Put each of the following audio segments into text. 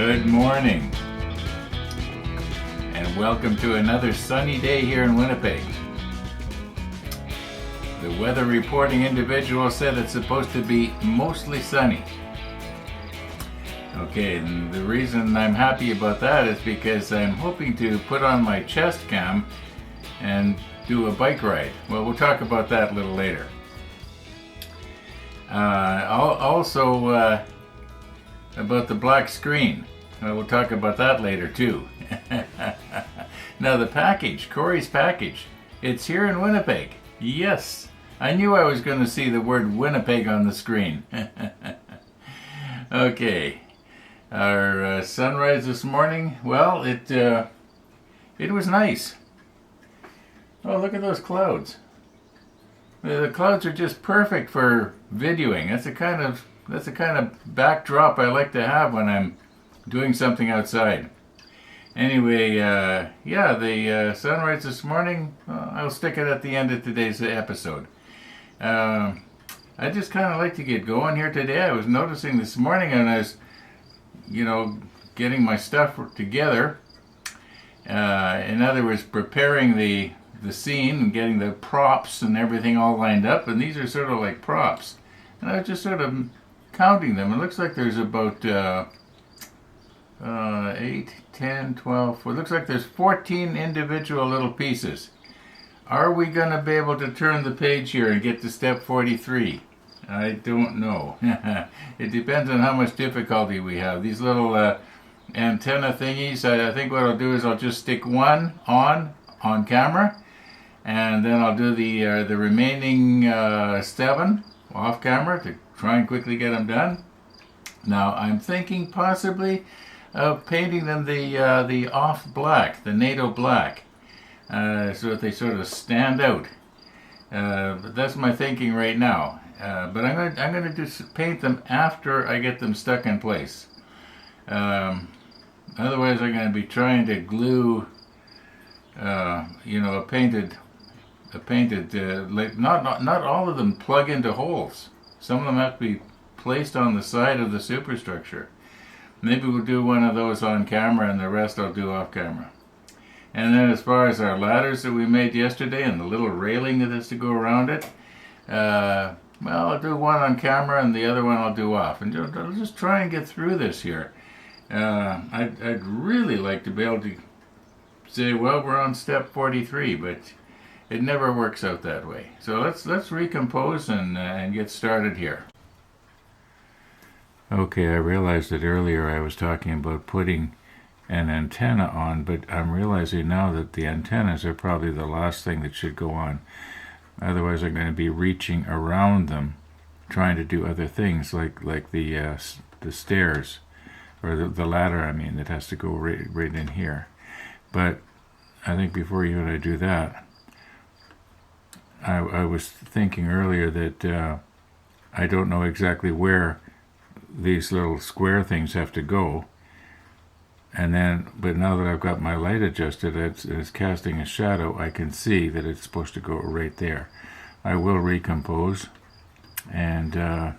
Good morning, and welcome to another sunny day here in Winnipeg. The weather reporting individual said it's supposed to be mostly sunny. Okay, and the reason I'm happy about that is because I'm hoping to put on my chest cam and do a bike ride. Well, we'll talk about that a little later. Also, about the black screen. We'll talk about that later too. Now the package, Corey's package, it's here in Winnipeg. Yes, I knew I was going to see the word Winnipeg on the screen. Okay, our sunrise this morning, well, it was nice. Oh, look at those clouds. The clouds are just perfect for videoing. That's the kind of backdrop I like to have when I'm doing something outside. Anyway, the sunrise this morning, I'll stick it at the end of today's episode. I just kind of like to get going here today. I was noticing this morning, and I was, getting my stuff together. In other words, preparing the scene and getting the props and everything all lined up, and these are sort of like props. And I was just sort of counting them. It looks like there's about 8, 10, 12, it looks like there's 14 individual little pieces. Are we going to be able to turn the page here and get to step 43? I don't know. It depends on how much difficulty we have. These little antenna thingies, I think what I'll do is I'll just stick one on camera, and then I'll do the remaining 7 off camera to try and quickly get them done. Now I'm thinking possibly of painting them the off black, the NATO black, so that they sort of stand out. But that's my thinking right now. But I'm going to just paint them after I get them stuck in place. Otherwise, I'm going to be trying to glue, a painted. Not all of them plug into holes. Some of them have to be placed on the side of the superstructure. Maybe we'll do one of those on camera, and the rest I'll do off camera. And then as far as our ladders that we made yesterday and the little railing that has to go around it, I'll do one on camera and the other one I'll do off. And I'll just try and get through this here. I'd really like to be able to say, well, we're on step 43, but it never works out that way. So let's recompose and get started here. Okay, I realized that earlier I was talking about putting an antenna on, but I'm realizing now that the antennas are probably the last thing that should go on. Otherwise, I'm going to be reaching around them, trying to do other things like the stairs, or the ladder, that has to go right in here. But I think before you and I do that, I was thinking earlier that I don't know exactly where these little square things have to go, but now that I've got my light adjusted, it's casting a shadow. I can see that it's supposed to go right there. I will recompose and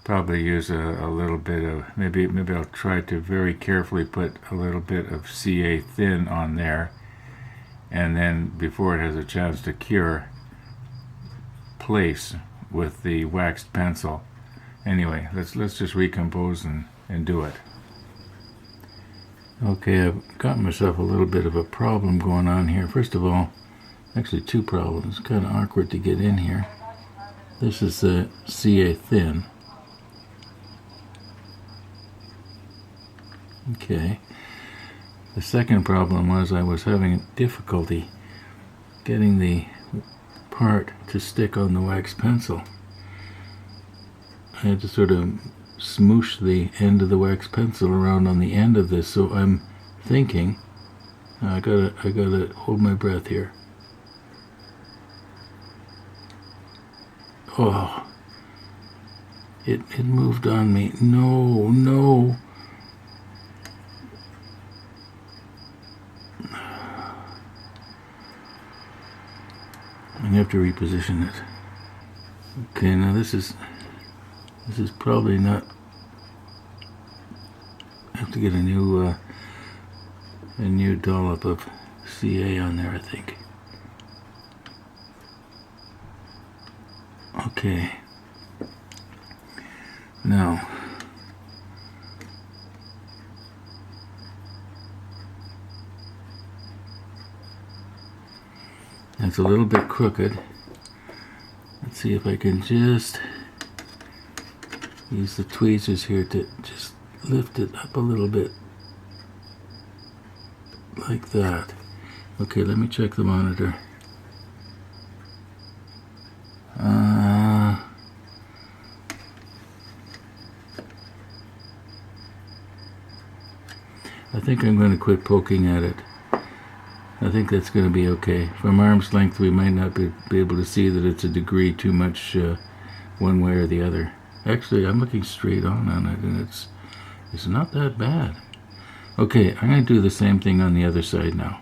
probably use a little bit of, maybe I'll try to very carefully put a little bit of CA thin on there, and then before it has a chance to cure, place with the waxed pencil. Anyway, let's just recompose and do it. Okay, I've got myself a little bit of a problem going on here. First of all, actually 2 problems. It's kind of awkward to get in here. This is the CA thin. Okay. The second problem was I was having difficulty getting the part to stick on the wax pencil. I had to sort of smoosh the end of the wax pencil around on the end of this, so I'm thinking I gotta hold my breath here. Oh, it moved on me. No. I have to reposition it. Okay, now this is probably not to get a new dollop of CA on there, I think. Okay. Now, it's a little bit crooked. Let's see if I can just use the tweezers here to just lift it up a little bit. Like that. Okay, let me check the monitor. I think I'm going to quit poking at it. I think that's going to be okay. From arm's length, we might not be able to see that it's a degree too much one way or the other. Actually, I'm looking straight on it, and it's not that bad. Okay, I'm going to do the same thing on the other side now.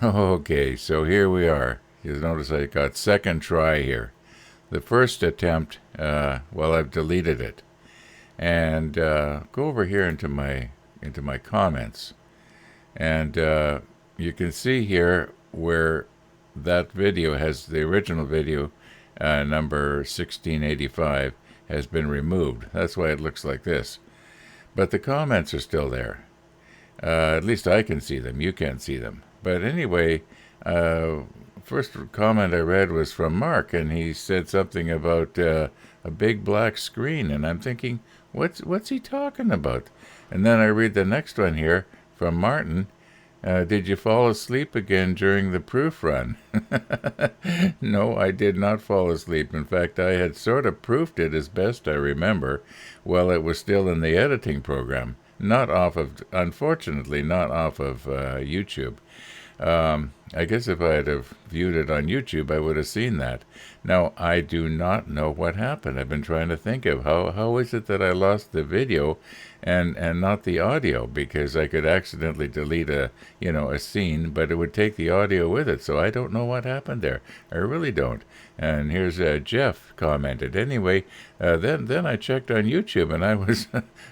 Okay, so here we are. You notice I got second try here. The first attempt, well, I've deleted it. And go over here into my comments. And you can see here where that video has, the original video, number 1685, has been removed. That's why it looks like this. But the comments are still there. At least I can see them. You can't see them. But anyway, first comment I read was from Mark, and he said something about a big black screen, and I'm thinking, what's he talking about? And then I read the next one here from Martin. Did you fall asleep again during the proof run? No, I did not fall asleep. In fact, I had sort of proofed it as best I remember while it was still in the editing program. Unfortunately, not off of YouTube. I guess if I had have viewed it on YouTube, I would have seen that. Now, I do not know what happened. I've been trying to think of how is it that I lost the video and not the audio, because I could accidentally delete a scene, but it would take the audio with it. So I don't know what happened there. I really don't. And here's Jeff commented. Anyway, then I checked on YouTube, and I was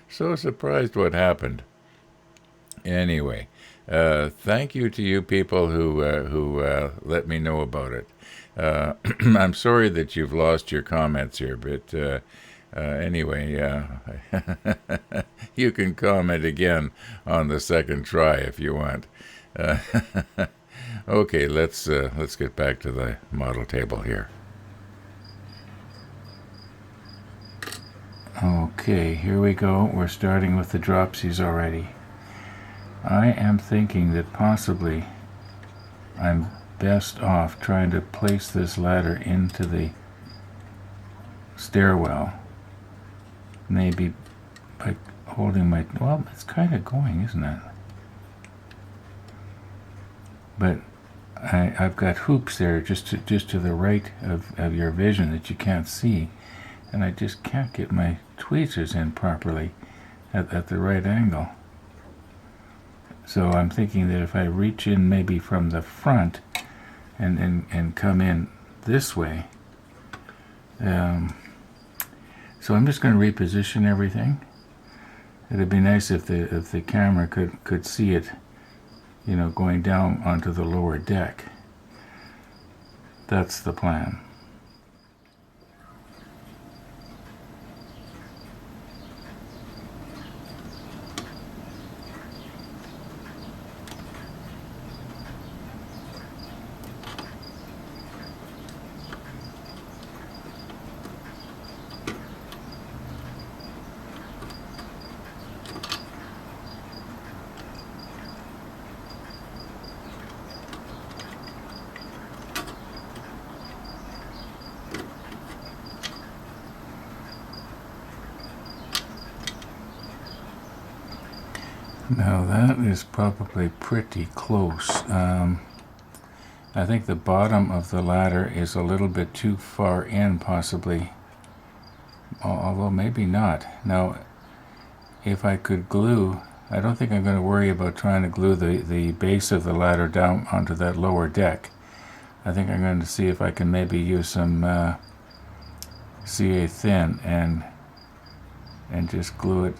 so surprised what happened. Anyway. Thank you to you people who let me know about it. I'm sorry that you've lost your comments here, but anyway, you can comment again on the second try if you want. Okay, let's get back to the model table here. Okay, here we go. We're starting with the dropsies already. I am thinking that possibly I'm best off trying to place this ladder into the stairwell. Maybe by holding my... Well, it's kind of going, isn't it? But I've got hoops there just to the right of your vision that you can't see. And I just can't get my tweezers in properly at the right angle. So I'm thinking that if I reach in maybe from the front and come in this way, so I'm just going to reposition everything. It'd be nice if the camera could see it, going down onto the lower deck. That's the plan. Now that is probably pretty close. I think the bottom of the ladder is a little bit too far in, possibly. Although maybe not. Now, if I could glue, I don't think I'm going to worry about trying to glue the base of the ladder down onto that lower deck. I think I'm going to see if I can maybe use some CA thin and just glue it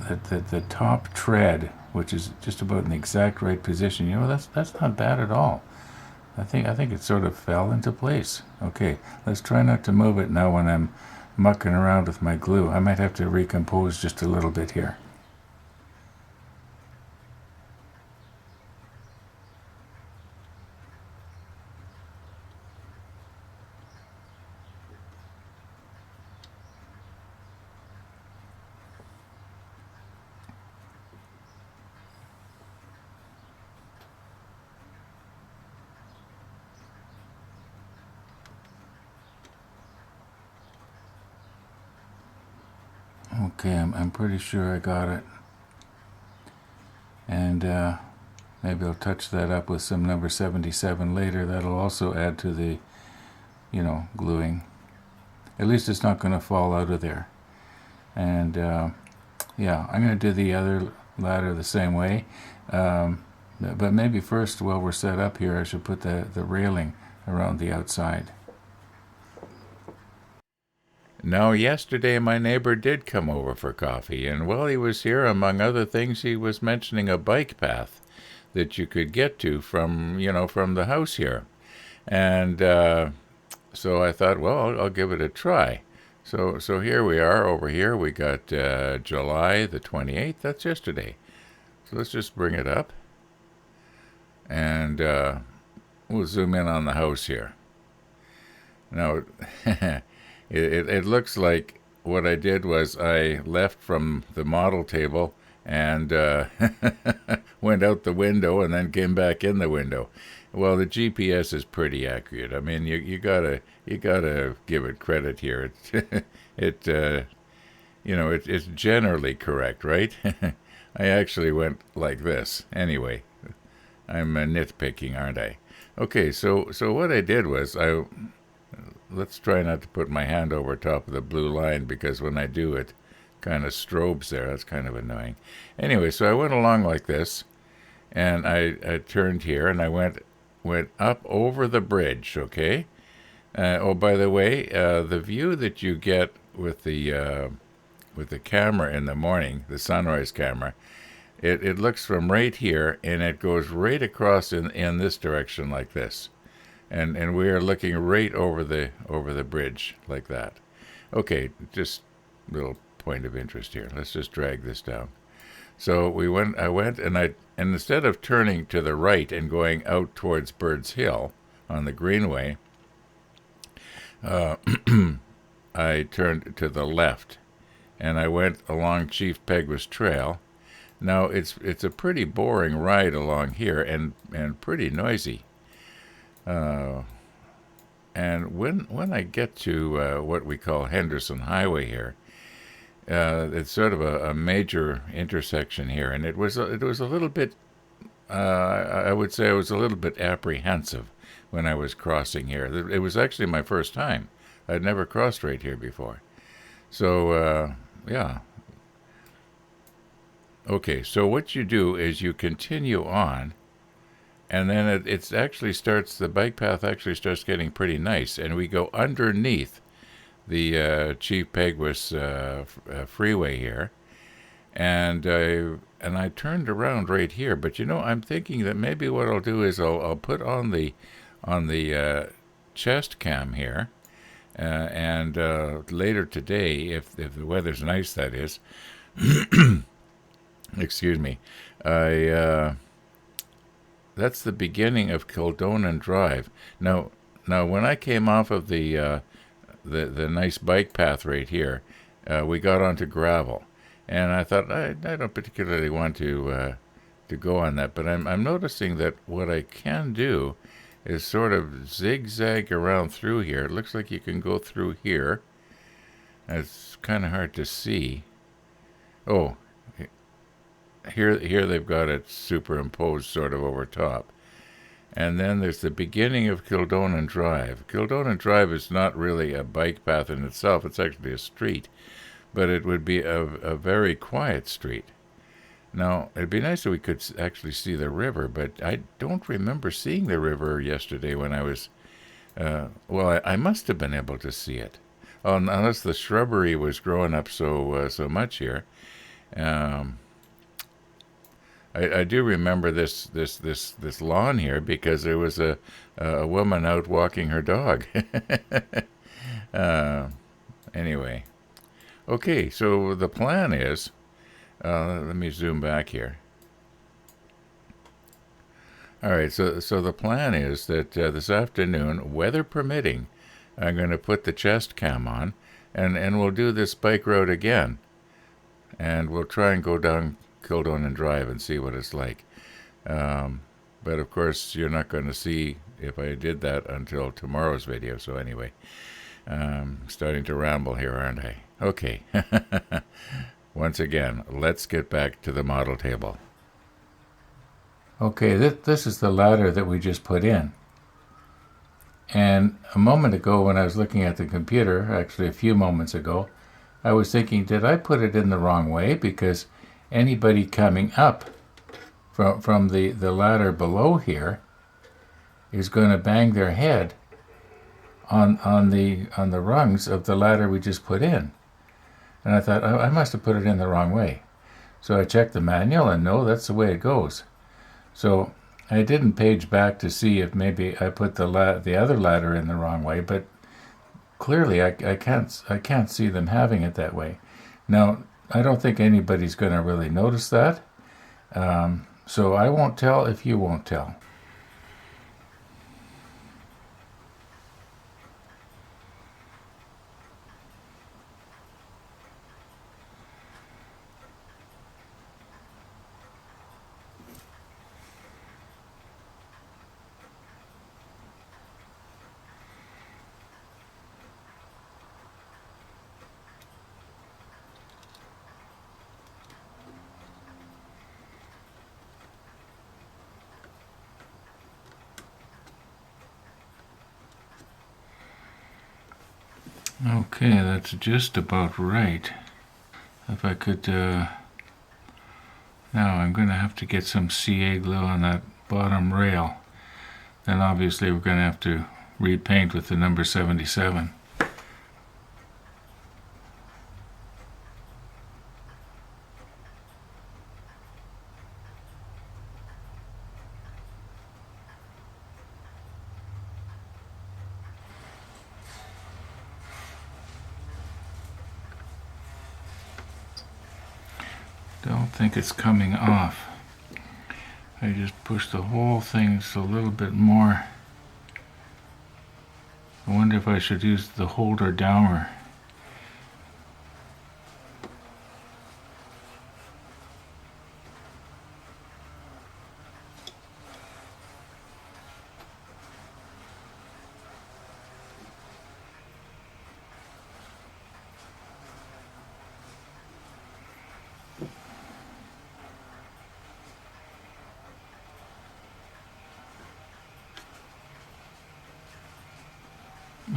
at the top tread, which is just about in the exact right position. You know, that's not bad at all. I think it sort of fell into place. Okay, let's try not to move it now when I'm mucking around with my glue. I might have to recompose just a little bit here. Okay, I'm pretty sure I got it. And maybe I'll touch that up with some number 77 later. That'll also add to the, gluing. At least it's not going to fall out of there. And yeah, I'm going to do the other ladder the same way. But maybe first, while we're set up here, I should put the railing around the outside. Now, yesterday my neighbor did come over for coffee, and while he was here, among other things, he was mentioning a bike path that you could get to from the house here. And so I thought, well, I'll give it a try. So here we are over here. We got July the 28th. That's yesterday. So let's just bring it up. And we'll zoom in on the house here. Now, it looks like what I did was I left from the model table and went out the window and then came back in the window. Well, the GPS is pretty accurate. I mean, you gotta give it credit here. It's generally correct, right? I actually went like this. Anyway, I'm nitpicking, aren't I? Okay, so what I did was let's try not to put my hand over top of the blue line, because when I do, it kind of strobes there. That's kind of annoying. Anyway, so I went along like this, and I turned here, and I went up over the bridge, okay? Oh, by the way, the view that you get with the camera in the morning, the sunrise camera, it looks from right here, and it goes right across in this direction like this. And we are looking right over the bridge like that. Okay, just a little point of interest here. Let's just drag this down. So I went and instead of turning to the right and going out towards Bird's Hill on the Greenway, I turned to the left, and I went along Chief Peguis Trail. Now it's a pretty boring ride along here and pretty noisy. And when I get to what we call Henderson Highway here, it's sort of a major intersection here, and it was a little bit. I would say I was a little bit apprehensive when I was crossing here. It was actually my first time. I'd never crossed right here before. So yeah. Okay, so what you do is you continue on. And then it actually starts, the bike path actually starts getting pretty nice. And we go underneath the Chief Peguis freeway here. And I turned around right here. But I'm thinking that maybe what I'll do is I'll put on the chest cam here. And later today, if the weather's nice, that is, excuse me, that's the beginning of Kildonan Drive. Now, when I came off of the nice bike path right here, we got onto gravel, and I thought I don't particularly want to go on that, but I'm noticing that what I can do is sort of zigzag around through here. It looks like you can go through here. It's kind of hard to see. Oh. Here they've got it superimposed sort of over top. And then there's the beginning of Kildonan Drive. Kildonan Drive is not really a bike path in itself. It's actually a street. But it would be a very quiet street. Now, it'd be nice if we could actually see the river, but I don't remember seeing the river yesterday when I was, well, I must have been able to see it. Oh, unless the shrubbery was growing up so much here. Um, I do remember this lawn here because there was a woman out walking her dog. uh, anyway, okay. So the plan is, let me zoom back here. All right. So the plan is that this afternoon, weather permitting, I'm going to put the chest cam on, and we'll do this bike road again, and we'll try and go down Kildon and Drive and see what it's like. But of course, you're not going to see if I did that until tomorrow's video. So anyway, starting to ramble here, aren't I? Okay. Once again, let's get back to the model table. Okay, this is the ladder that we just put in. And a moment ago when I was looking at the computer, actually a few moments ago, I was thinking, did I put it in the wrong way? Because anybody coming up from the ladder below here is going to bang their head on the rungs of the ladder we just put in. And I thought, I must have put it in the wrong way. So I checked the manual, and no, that's the way it goes. So I didn't page back to see if maybe I put the other ladder in the wrong way, but clearly I can't see them having it that way. Now, I don't think anybody's going to really notice that, so I won't tell if you won't tell. Okay, that's just about right. If I could, now I'm going to have to get some CA glue on that bottom rail. Then obviously we're going to have to repaint with the number 77. Don't think it's coming off. I just pushed the whole thing just a little bit more. I wonder if I should use the holder downer.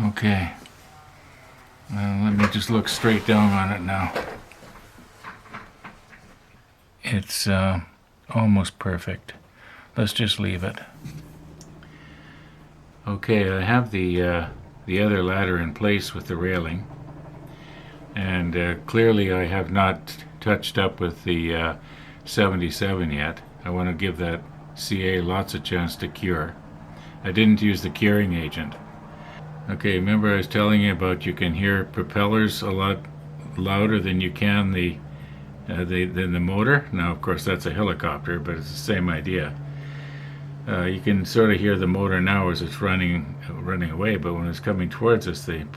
Okay, let me just look straight down on it now. It's almost perfect. Let's just leave it. Okay, I have the other ladder in place with the railing, and clearly I have not touched up with the 77 yet. I want to give that CA lots of chance to cure. I didn't use the curing agent. Okay, remember I was telling you about you can hear propellers a lot louder than you can than the motor. Now, of course, that's a helicopter, but it's the same idea. You can sort of hear the motor now as it's running away, but when it's coming towards us, the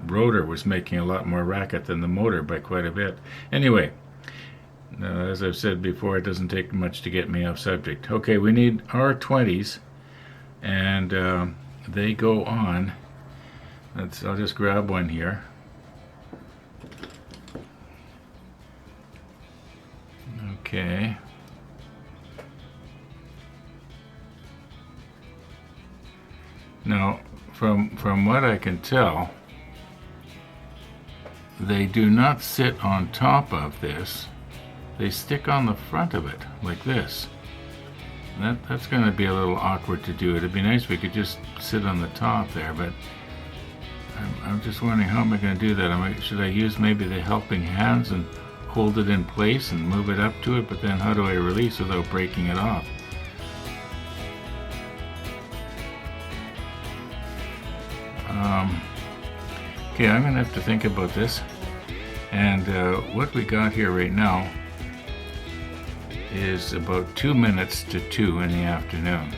rotor was making a lot more racket than the motor by quite a bit. Anyway, as I've said before, it doesn't take much to get me off subject. Okay, we need R20s, and they go on. I'll just grab one here. Okay. Now, from what I can tell, they do not sit on top of this. they stick on the front of it like this. That's going to be a little awkward to do. It'd be nice if we could just sit on the top there, but I'm just wondering, how am I going to do that? Should I use maybe the helping hands and hold it in place and move it up to it, but then how do I release without breaking it off? Okay, I'm going to have to think about this. And what we got here right now is about 2 minutes to 2 in the afternoon.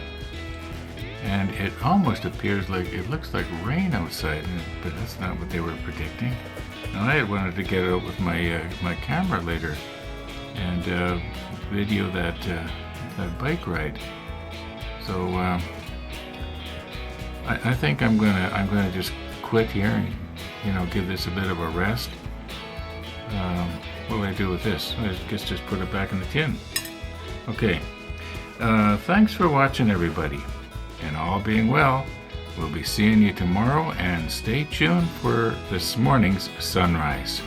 And it almost appears like, it looks like rain outside, but that's not what they were predicting. And I had wanted to get out with my my camera later and video that bike ride. So I think I'm gonna just quit here and, you know, give this a bit of a rest. What do I do with this? I guess just put it back in the tin. Okay. Thanks for watching, everybody. And all being well, we'll be seeing you tomorrow, and stay tuned for this morning's sunrise.